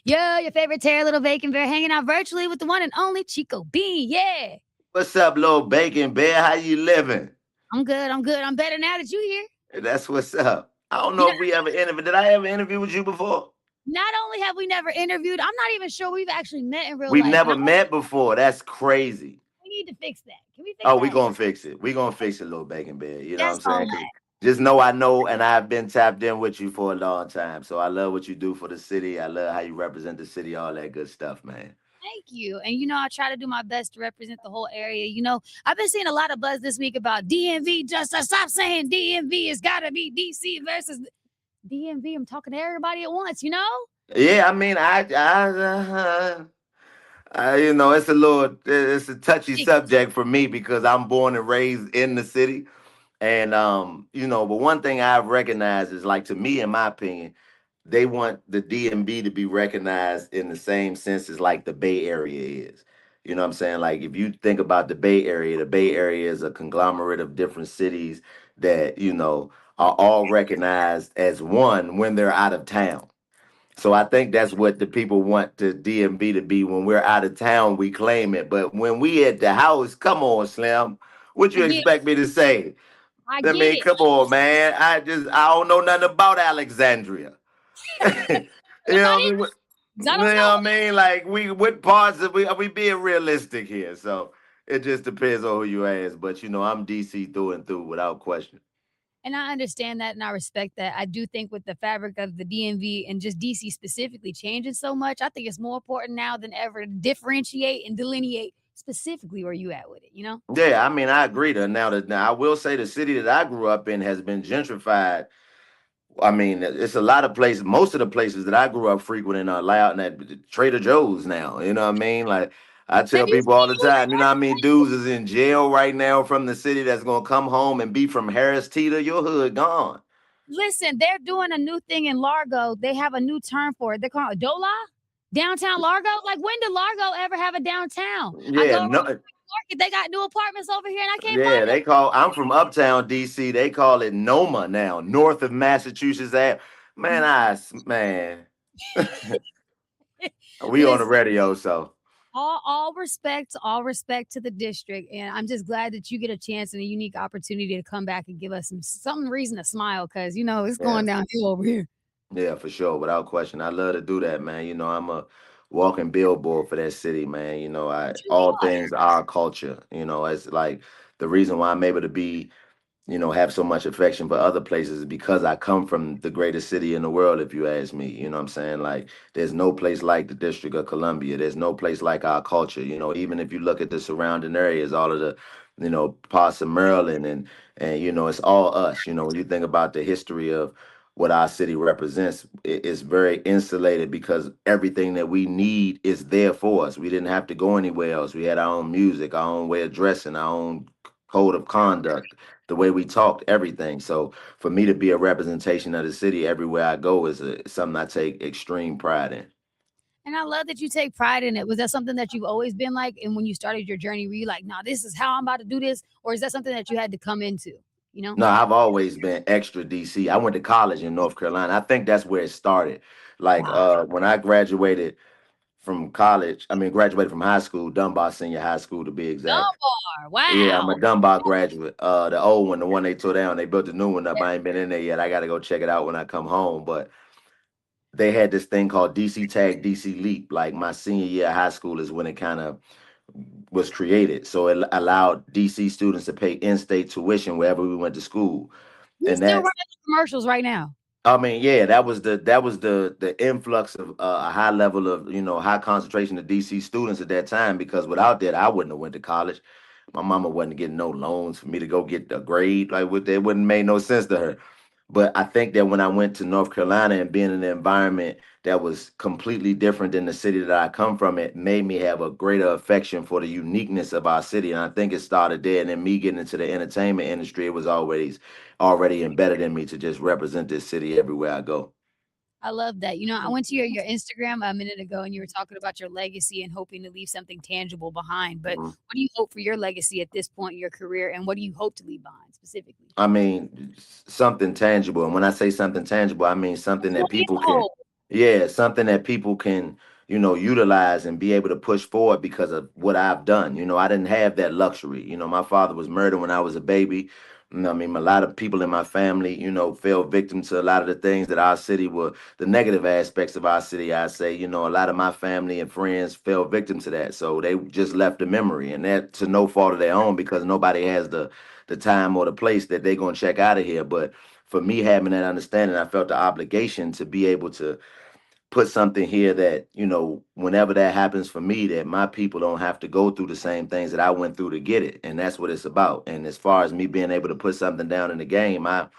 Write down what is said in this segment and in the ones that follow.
Yo, your favorite terror little bacon bear hanging out virtually with the one and only Chico Bean. Yeah. What's up, little bacon bear? How you living? I'm good. I'm good. I'm better now that you here. That's what's up. I don't You know know, if we ever interviewed. Did I ever interview with you before? not only have we never interviewed, I'm not even sure we've actually met in real We've life. And never met before. That's crazy. we need to fix that. Can we fix Oh, we that? gonna fix it. We gonna fix it, little bacon bear. You know what I'm That's all saying? 'Cause that. just know I know, and I've been tapped in with you for a long time. So I love what you do for the city. I love how you represent the city. All that good stuff, man. Thank you. And I try to do my best to represent the whole area. I've been seeing a lot of buzz this week about DMV. Just stop saying DMV. It's got to be DC versus DMV. I'm talking to everybody at once. Yeah, I mean, it's it's a touchy subject for me because I'm born and raised in the city. And but one thing I've recognized is, like, to me, in my opinion, they want the DMV to be recognized in the same sense as like the Bay Area is. You know what I'm saying? Like, if you think about the Bay Area is a conglomerate of different cities that, are all recognized as one when they're out of town. So I think that's what the people want the DMV to be. When we're out of town, we claim it. But when we at the house, come on, Slim. What I you get it. expect me to say? I I get mean, it. come on, man. I don't know nothing about Alexandria. you know what I Nobody mean? knows. I You don't know know. what I mean? Like, what parts of we are we being realistic here? So it just depends on who you ask. But I'm DC through and through without question. And I understand that and I respect that. I do think with the fabric of the DMV and just DC specifically changing so much, I think it's more important now than ever to differentiate and delineate specifically where you at with it? Yeah, I mean, I agree. Now I will say the city that I grew up in has been gentrified. I mean, it's a lot of places. Most of the places that I grew up frequenting are loud at Trader Joe's now. You know what I mean? Like, I Have tell you people all the seen time, you know what I mean? Dudes is in jail right now from the city that's gonna come home and be from Harris Teeter. Your hood gone. Listen, they're doing a new thing in Largo. They have a new term for it. They're called Dola? Downtown Largo? Like, when did Largo ever have a downtown? I go Yeah, around no, the market, they got new apartments over here and I can't yeah. find them. I'm from Uptown DC. They call it Noma now, north of Massachusetts. Man, man, we on the Listen, radio, so. all respect to the district. And I'm just glad that you get a chance and a unique opportunity to come back and give us some reason to smile because it's Yeah. going downhill over here. Yeah, for sure, without question. I love to do that, man. I'm a walking billboard for that city, man. I But you all are. things our culture. It's like the reason why I'm able to be, have so much affection for other places is because I come from the greatest city in the world, if you ask me. You know what I'm saying? Like, there's no place like the District of Columbia. There's no place like our culture. Even if you look at the surrounding areas, all of the, parts of Maryland and it's all us. When you think about the history of what our city represents, it's very insulated because everything that we need is there for us. We didn't have to go anywhere else. We had our own music, our own way of dressing, our own code of conduct, the way we talked, everything. So for me to be a representation of the city everywhere I go is something I take extreme pride in. And I love that you take pride in it. Was that something that you've always been like? And when you started your journey, were you like, nah, this is how I'm about to do this? Or is that something that you had to come into? You know? No, I've always been extra DC. I went to college in North Carolina. I think that's where it started. Like, Wow. when I graduated from college, I mean, graduated from high school, Dunbar Senior High School to be exact. Dunbar. Yeah, I'm a Wow. Dunbar graduate. The old one, the one they tore down, they built the new one up. I ain't been in there yet. I got to go check it out when I come home. But they had this thing called DC Tag, DC Leap. Like, my senior year of high school is when it kind of was created. So it allowed DC students to pay in-state tuition wherever we went to school. You And still that, running commercials right now. I mean, yeah, that was the influx of a high level of, high concentration of DC students at that time, because without that I wouldn't have went to college. My mama wasn't getting no loans for me to go get a grade. Like, what, that wouldn't make no sense to her. But I think that when I went to North Carolina and being in an environment that was completely different than the city that I come from, it made me have a greater affection for the uniqueness of our city. And I think it started there. And then me getting into the entertainment industry, it was already embedded in me to just represent this city everywhere I go. I love that. I went to your Instagram a minute ago and you were talking about your legacy and hoping to leave something tangible behind. But Mhm. what do you hope for your legacy at this point in your career? And what do you hope to leave behind specifically? I mean, something tangible. And when I say something tangible, I mean something that What is people the can hope? Yeah, something that people can, utilize and be able to push forward because of what I've done. I didn't have that luxury. My father was murdered when I was a baby. I mean, a lot of people in my family, fell victim to a lot of the things that our city were, the negative aspects of our city, I say. A lot of my family and friends fell victim to that. So they just left a memory, and that to no fault of their own because nobody has the time or the place that they're gonna check out of here. But for me having that understanding, I felt the obligation to be able to put something here that, whenever that happens for me, that my people don't have to go through the same things that I went through to get it. And that's what it's about. And as far as me being able to put something down in the game, I'm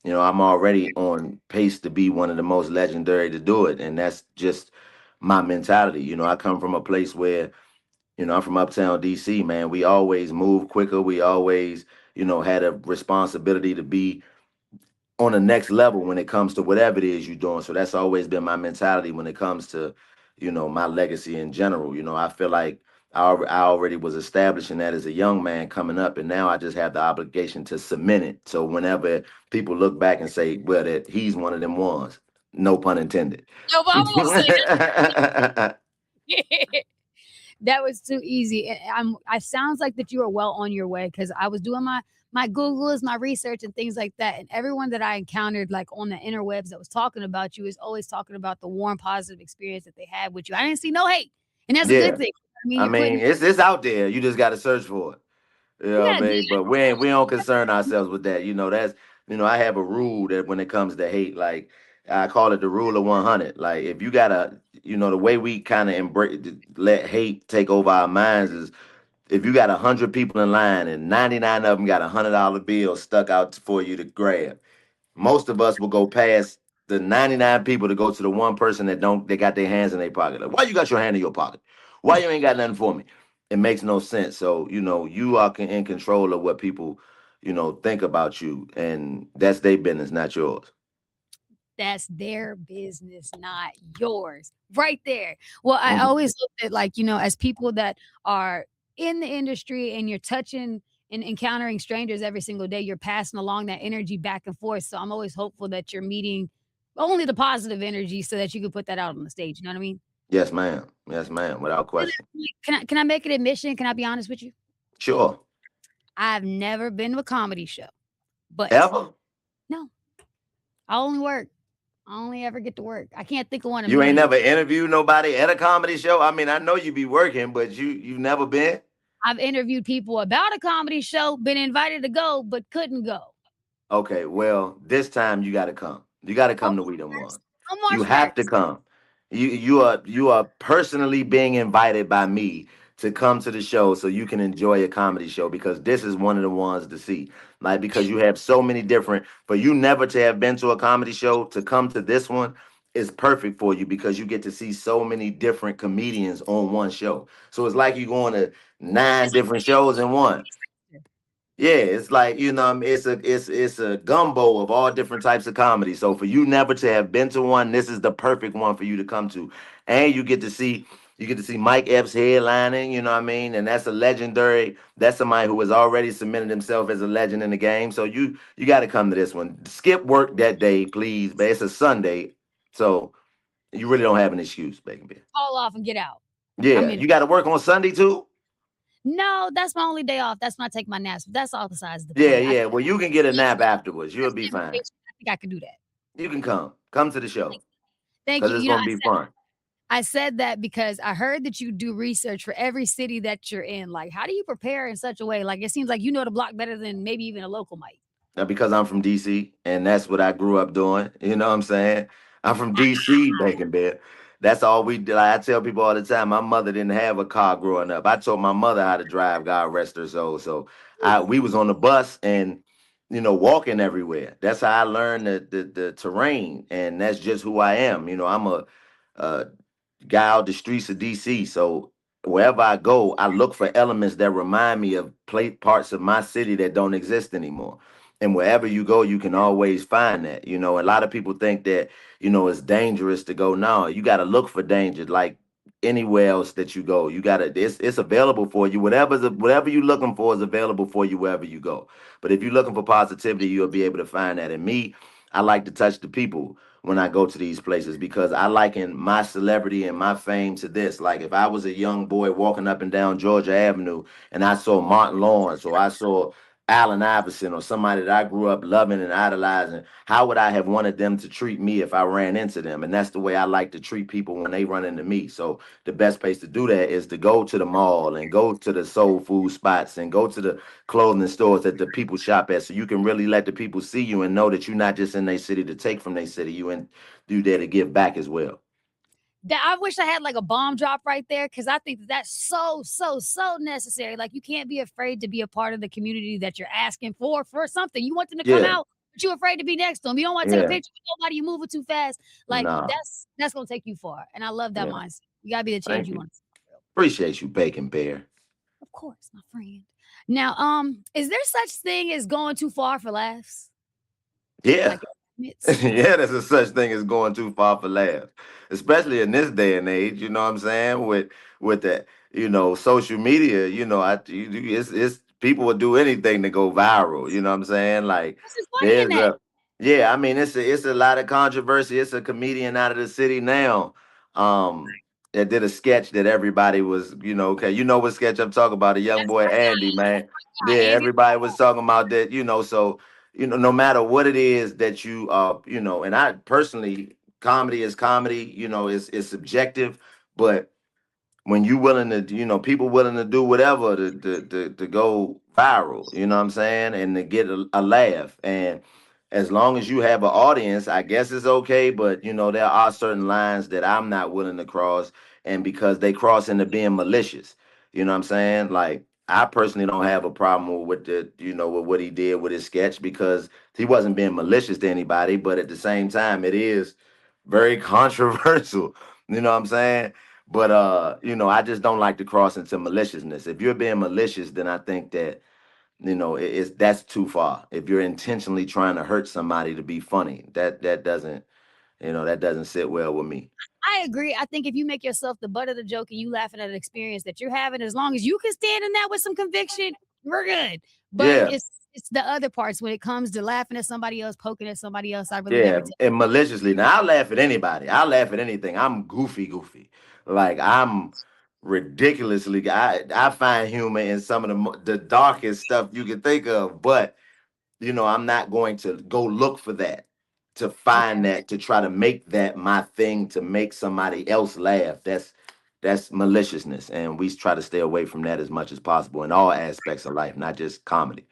already on pace to be one of the most legendary to do it. And that's just my mentality. I come from a place where, I'm from uptown DC, man. We always move quicker. We always, had a responsibility to be on the next level when it comes to whatever it is you're doing. So that's always been my mentality when it comes to, my legacy in general. I feel like I already was establishing that as a young man coming up, and now I just have the obligation to cement it. So whenever people look back and say, well, that he's one of them ones, no pun intended. No, but I won't say that. That was too easy. And I sounds like that you are well on your way because I was doing my Googles, my research and things like that. And everyone that I encountered like on the interwebs that was talking about you is always talking about the warm, positive experience that they had with you. I didn't see no hate. And that's a good Yeah. thing. I mean, I you're mean, putting it's out there. You just got to search for it. You know yeah, what I mean? But we don't concern ourselves with that. That's I have a rule that when it comes to hate, like I call it the rule of 100. Like if you gotta, the way we kind of embrace let hate take over our minds is if you got 100 people in line and 99 of them got $100 bill stuck out for you to grab, most of us will go past the 99 people to go to the one person that don't they got their hands in their pocket. Like, why you got your hand in your pocket? Why you ain't got nothing for me? It makes no sense. So, you are in control of what people, think about you. And that's their business, not yours. that's their business, not yours. Right there. Well, I Mhm. always looked at like, as people that are in the industry and you're touching and encountering strangers every single day, you're passing along that energy back and forth. So I'm always hopeful that you're meeting only the positive energy so that you can put that out on the stage. You know what I mean? Yes, ma'am. Yes, ma'am. Without And question. can I make an admission? Can I be honest with you? Sure. I've never been to a comedy show, but Ever? no, I only work. I only ever get to work. I can't think of one a You ain't million. never interviewed nobody at a comedy show? I mean, I know you be working, but you've never been? I've interviewed people about a comedy show, been invited to go, but couldn't go. Okay, well, this time you got to come. You got to On come to We Them March One. 1st. On You March have to 1st. come. You are personally being invited by me to come to the show so you can enjoy a comedy show because this is one of the ones to see. Like because you have so many different for you never to have been to a comedy show to come to this one is perfect for you because you get to see so many different comedians on one show. So it's like you going to nine It's like different shows in one. Yeah, it's like it's a gumbo of all different types of comedy. So for you never to have been to one, this is the perfect one for you to come to, and you get to see Mike Epps headlining. You know what I mean? And that's a legendary. That's somebody who has already cemented himself as a legend in the game. So you got to come to this one. Skip work that day, please. But it's a Sunday, so you really don't have an excuse, baby. call off and get out. I'm Yeah, in. you got to work on Sunday too. No, that's my only day off. That's when I take my naps. But that's all besides the Yeah, point. yeah. Well, you can get a nap afterwards. You'll be fine. I think I could do that. You can come. Come to the show Thank because you. it's gonna be fun. I said that because I heard that you do research for every city that you're in. Like, how do you prepare in such a way? Like, it seems like you know the block better than maybe even a local might. Now, because I'm from DC and that's what I grew up doing. You know what I'm saying? I'm from DC, Bacon Bear. That's all we did. Like, I tell people all the time, my mother didn't have a car growing up. I told my mother how to drive, God rest her soul. So we was on the bus and walking everywhere. That's how I learned the terrain, and that's just who I am. I'm a guy out the streets of DC. So wherever I go, I look for elements that remind me of parts of my city that don't exist anymore. And wherever you go, you can always find that. A lot of people think that, it's dangerous to go now. You got to look for danger like anywhere else that you go. You got to it's available for you. Whatever you're looking for is available for you wherever you go. But if you're looking for positivity, you'll be able to find that. And me, I like to touch the people. when I go to these places, because I liken my celebrity and my fame to this. Like if I was a young boy walking up and down Georgia Avenue and I saw Martin Lawrence or I saw Allen Iverson or somebody that I grew up loving and idolizing, how would I have wanted them to treat me if I ran into them? And that's the way I like to treat people when they run into me. So the best place to do that is to go to the mall and go to the soul food spots and go to the clothing stores that the people shop at, so you can really let the people see you and know that you're not just in their city to take from their city, you there to give back as well. That I wish I had like a bomb drop right there, because I think that's so necessary. Like you can't be afraid to be a part of the community that you're asking for something. You want them to come Yeah, out, but you're afraid to be next to them. You don't want to take a yeah, picture with nobody. You moving too fast. Like nah, that's gonna take you far. And I love that yeah. mindset. You gotta be the change Thank you you. want to see. Appreciate you, Bacon Bear. Of course, my friend. Now, is there such thing as going too far for laughs? Yeah. Like it's Yeah, there's a such thing as going too far for laughs, especially in this day and age. You know what I'm saying? With the social media. It's people will do anything to go viral. You know what I'm saying? Like what's funny in there's that? a yeah. I mean, it's a lot of controversy. It's a comedian out of the city now. That did a sketch that everybody was, okay, you know what sketch I'm talking about? A young That's boy my Andy, man. Yeah, guy, Andy. everybody was talking about that. So no matter what it is that and I personally, comedy is comedy, it's subjective, but when you willing to, people willing to do whatever to go viral, you know what I'm saying, and to get a laugh, and as long as you have an audience, I guess it's okay. But there are certain lines that I'm not willing to cross, and because they cross into being malicious, you know what I'm saying. Like I personally don't have a problem with with what he did with his sketch, because he wasn't being malicious to anybody, but at the same time, it is very controversial. You know what I'm saying? But I just don't like to cross into maliciousness. If you're being malicious, then I think that it's that's too far. If you're intentionally trying to hurt somebody to be funny, that doesn't that doesn't sit well with me. I agree. I think if you make yourself the butt of the joke and you laughing at an experience that you're having, as long as you can stand in that with some conviction, we're good. But Yeah, it's the other parts when it comes to laughing at somebody else, poking at somebody else. I really never yeah, take. and maliciously. Now I laugh at anybody. I laugh at anything. I'm goofy. Like I'm ridiculously. I find humor in some of the darkest stuff you can think of, but I'm not going to go look for that, to Okay, find that, to try to make that my thing, to make somebody else laugh. That's maliciousness, and we try to stay away from that as much as possible in all aspects of life, not just comedy.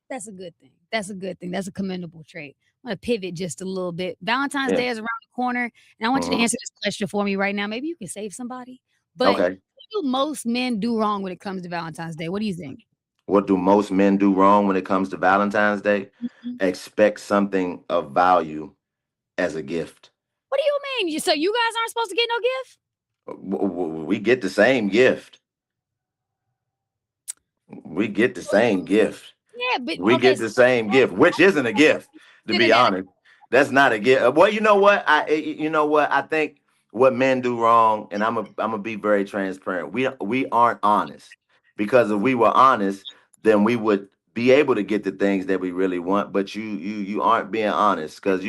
that's a good thing. That's a good thing. That's a commendable trait. I'm gonna pivot just a little bit. Valentine's Yeah. Day is around the corner, and I want you to Mhm. answer this question for me right now. Maybe you can save somebody. But Okay. what do most men do wrong when it comes to Valentine's Day? What do you think? What do most men do wrong when it comes to Valentine's Day? Mhm. Expect something of value as a gift. What do you mean? So you guys aren't supposed to get no gift? We get the same gift. We get the same gift. Yeah, but We okay, get so the same gift, which isn't a gift, to consider be that honest. That's not a gift. Well, you know what? I think what men do wrong, and I'm gonna be very transparent. We aren't honest, because if we were honest, then we would be able to get the things that we really want. But you aren't being honest, because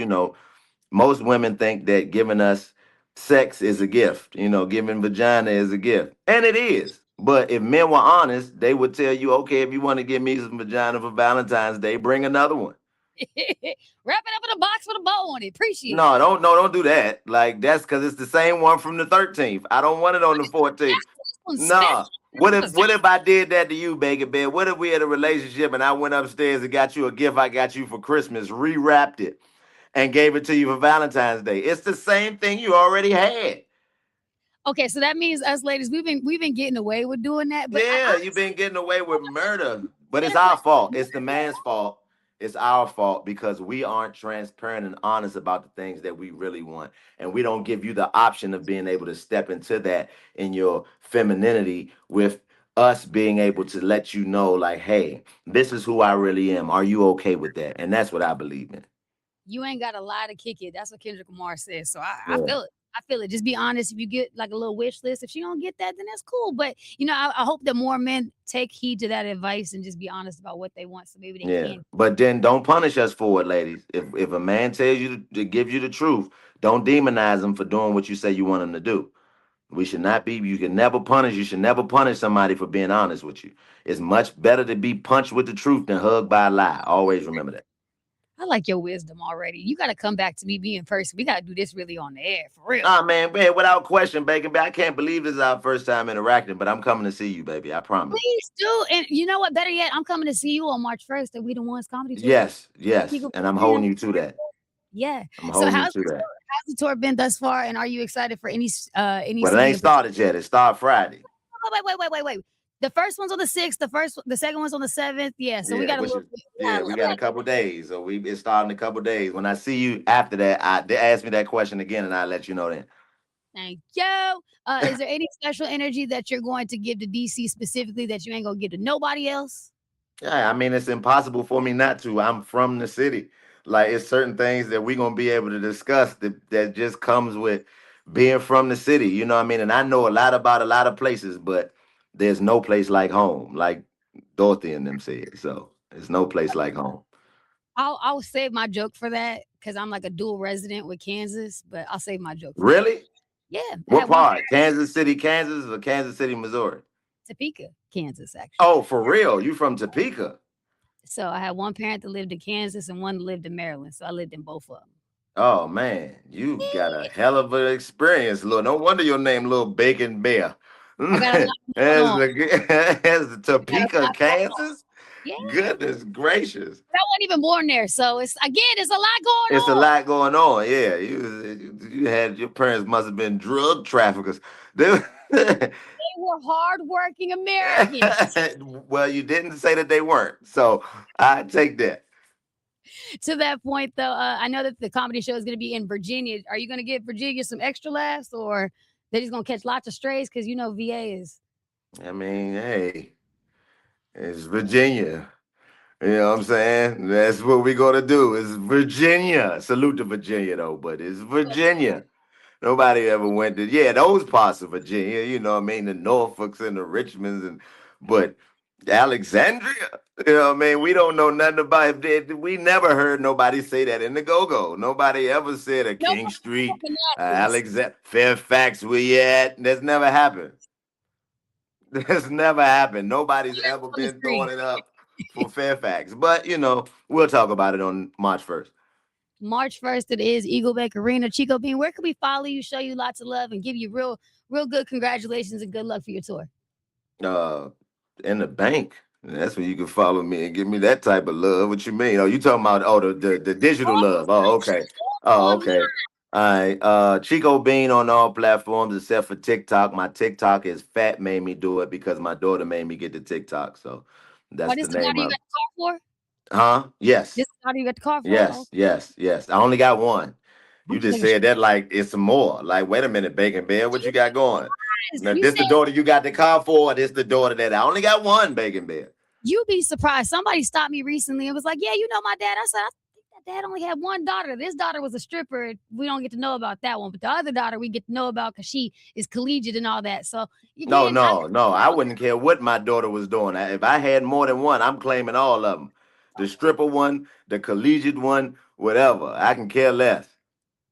most women think that giving us sex is a gift, giving vagina is a gift. And it is. But if men were honest, they would tell you, okay, if you want to give me some vagina for Valentine's Day, bring another one. wrap it up in a box with a bow on it. Appreciate No, it. don't do that. Like that's because it's the same one from the 13th. I don't want it on the 14th. This one's Nah. special. What if I did that to you, Bacon Bear? What if we had a relationship and I went upstairs and got you a gift I got you for Christmas, rewrapped it, and gave it to you for Valentine's Day? It's the same thing you already had. Okay, so that means us ladies, we've been getting away with doing that. But I Yeah, you've honestly, been getting away with murder. But men it's are our putting fault. It's the man's fault. It's our fault because we aren't transparent and honest about the things that we really want. And we don't give you the option of being able to step into that in your femininity, with us being able to let you know, like, hey, this is who I really am. Are you okay with that? And that's what I believe in. you ain't got a lie to kick it. That's what Kendrick Lamar says. So I Yeah. feel it. I feel it. Just be honest. If you get like a little wish list, if she don't get that, then that's cool. But I hope that more men take heed to that advice and just be honest about what they want, so maybe they Yeah, can. but then don't punish us for it, ladies. If a man tells you to give you the truth, don't demonize him for doing what you say you want him to do. We should not be. You can never punish. You should never punish somebody for being honest with you. It's much better to be punched with the truth than hugged by a lie. Always remember that. I like your wisdom already. You got to come back to me being person. We got to do this really on the air for real. Ah, man, without question, Bacon. I can't believe this is our first time interacting, but I'm coming to see you, baby. I promise. Please do. And you know what? Better yet, I'm coming to see you on March 1st at We the Ones Comedy Tour. Yes, and I'm holding you to that. Yeah. I'm So holding you to that. how's the tour been thus far? And are you excited for any But it city ain't started yet. It started Friday. Wait. The first one's on the 6th. The second one's on the 7th. Yeah. So we got a little bit. We got a couple days. So it's starting a couple days. When I see you after that, they ask me that question again, and I'll let you know then. Thank you. Is there any special energy that you're going to give to DC specifically that you ain't gonna give to nobody else? Yeah, I mean, it's impossible for me not to. I'm from the city. Like, it's certain things that we're gonna be able to discuss that just comes with being from the city. You know what I mean? And I know a lot about a lot of places, but there's no place like home, like Dorothy and them said. So there's no place like home. I'll save my joke for that because I'm like a dual resident with Kansas, but I'll save my joke for that. Really? Yeah. I What had one part? Kansas City, Kansas, or Kansas City, Missouri? Topeka, Kansas, actually. Oh, for real? You from Topeka? So I had one parent that lived in Kansas and one that lived in Maryland. So I lived in both of them. Oh man, you got a hell of an experience, Lil. No wonder your name, Little Bacon Bear. I got a lot As going on. the I got a Topeka, lot going on. Kansas. Yeah. Goodness gracious, I wasn't even born there. So it's a lot going it's on. a lot going on. Yeah, you had your parents must have been drug traffickers. They Were hardworking Americans. well, you didn't say that they weren't, so I take that. To that point, though, I know that the comedy show is going to be in Virginia. Are you going to give Virginia some extra laughs, or they're just going to catch lots of strays? Because VA is. I mean, hey, it's Virginia. You know what I'm saying? That's what we're gonna do. It's Virginia. Salute to Virginia though, but it's Virginia. Nobody ever went to those parts of Virginia. You know what I mean? The Norfolks and the Richmonds but Alexandria. You know what I mean? We don't know nothing about it. We never heard nobody say that in the Go-Go. Nobody ever said a King Street, Alexander, Fairfax. Where you at? That's never happened. That's never happened. Nobody's ever been throwing it up for Fairfax. But we'll talk about it on March 1st. March 1st, it is Eagle Bank Arena. Chico Bean, where can we follow you, show you lots of love, and give you real good congratulations and good luck for your tour? In the bank. That's where you can follow me and give me that type of love. What you mean? Oh, you talking about the digital love. Oh, okay. Oh, okay. All right. Chico Bean on all platforms except for TikTok. My TikTok is Fat made me do it because my daughter made me get the TikTok. So that's the name you of got the car for? Huh? Yes. This is how you got the car for? Yes. I only got one. You just said that like it's some more. Like, wait a minute, Bacon Bear, what you got going? Now, this the daughter you got the car for, or this the daughter that I only got one, Bacon Bear? You'd be surprised. Somebody stopped me recently and was like, yeah, my dad. I said, I think that dad only had one daughter. This daughter was a stripper. We don't get to know about that one. But the other daughter we get to know about because she is collegiate and all that. So No. I wouldn't care what my daughter was doing. If I had more than one, I'm claiming all of them. The stripper one, the collegiate one, whatever. I can care less.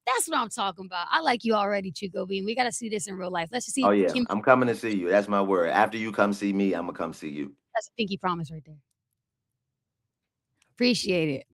That's what I'm talking about. I like you already, Chico Bean. We got to see this in real life. Let's just see. Oh, yeah. I'm coming to see you. That's my word. After you come see me, I'm going to come see you. That's a pinky promise right there. Appreciate it.